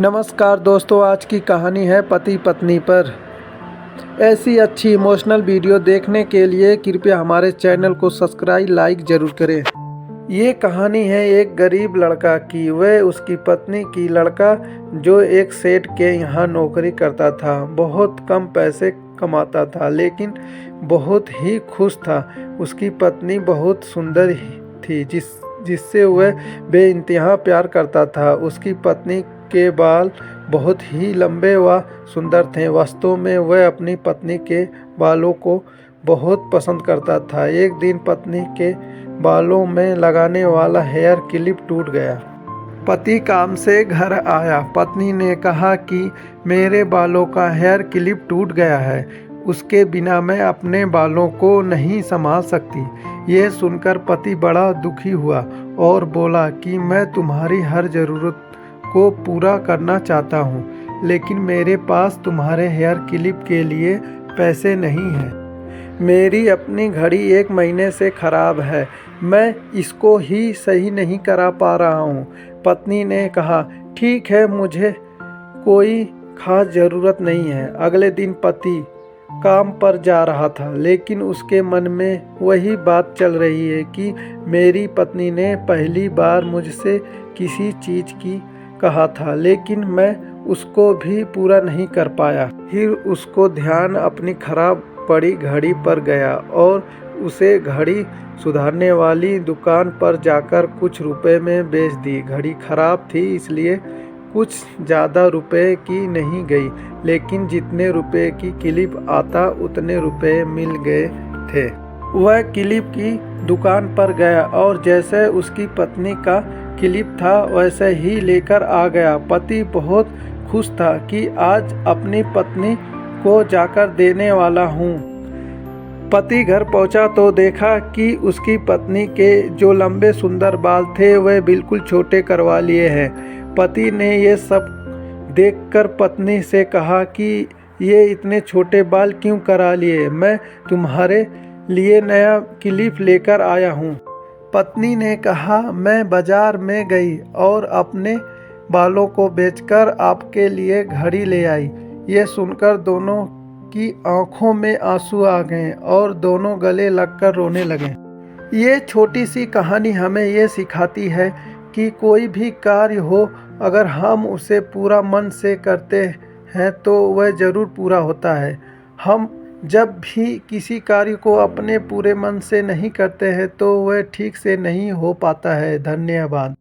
नमस्कार दोस्तों, आज की कहानी है पति पत्नी पर। ऐसी अच्छी इमोशनल वीडियो देखने के लिए कृपया हमारे चैनल को सब्सक्राइब लाइक ज़रूर करें। ये कहानी है एक गरीब लड़का की। वह उसकी पत्नी की लड़का जो एक सेठ के यहाँ नौकरी करता था। बहुत कम पैसे कमाता था लेकिन बहुत ही खुश था। उसकी पत्नी बहुत सुंदर थी जिससे वह बेइंतहा प्यार करता था। उसकी पत्नी के बाल बहुत ही लंबे व सुंदर थे। वास्तव में वह अपनी पत्नी के बालों को बहुत पसंद करता था। एक दिन पत्नी के बालों में लगाने वाला हेयर क्लिप टूट गया। पति काम से घर आया। पत्नी ने कहा कि मेरे बालों का हेयर क्लिप टूट गया है। उसके बिना मैं अपने बालों को नहीं संभाल सकती। यह सुनकर पति बड़ा दुखी हुआ और बोला कि मैं तुम्हारी हर ज़रूरत को पूरा करना चाहता हूँ, लेकिन मेरे पास तुम्हारे हेयर क्लिप के लिए पैसे नहीं हैं। मेरी अपनी घड़ी 1 महीने से ख़राब है। मैं इसको ही सही नहीं करा पा रहा हूँ। पत्नी ने कहा, ठीक है, मुझे कोई ख़ास ज़रूरत नहीं है। अगले दिन पति काम पर जा रहा था लेकिन उसके मन में वही बात चल रही है कि मेरी पत्नी ने पहली बार मुझसे किसी चीज़ की कहा था लेकिन मैं उसको भी पूरा नहीं कर पाया। फिर उसको ध्यान अपनी खराब पड़ी घड़ी पर गया और उसे घड़ी सुधारने वाली दुकान पर जाकर कुछ रुपए में बेच दी। घड़ी खराब थी इसलिए कुछ ज़्यादा रुपए की नहीं गई, लेकिन जितने रुपए की क्लिप आता उतने रुपए मिल गए थे। वह क्लिप की दुकान पर गया और जैसे उसकी पत्नी का क्लिप था वैसे ही लेकर आ गया। पति बहुत खुश था कि आज अपनी पत्नी को जाकर देने वाला हूँ। पति घर पहुंचा तो देखा कि उसकी पत्नी के जो लंबे सुंदर बाल थे वह बिल्कुल छोटे करवा लिए हैं। पति ने ये सब देखकर पत्नी से कहा कि ये इतने छोटे बाल क्यों करा लिए? मैं तुम्हारे लिए नया क्लिप लेकर आया हूँ। पत्नी ने कहा, मैं बाजार में गई और अपने बालों को बेचकर आपके लिए घड़ी ले आई। ये सुनकर दोनों की आंखों में आंसू आ गए और दोनों गले लगकर रोने लगे। ये छोटी सी कहानी हमें ये सिखाती है कि कोई भी कार्य हो, अगर हम उसे पूरा मन से करते हैं तो वह ज़रूर पूरा होता है। हम जब भी किसी कार्य को अपने पूरे मन से नहीं करते हैं तो वह ठीक से नहीं हो पाता है। धन्यवाद।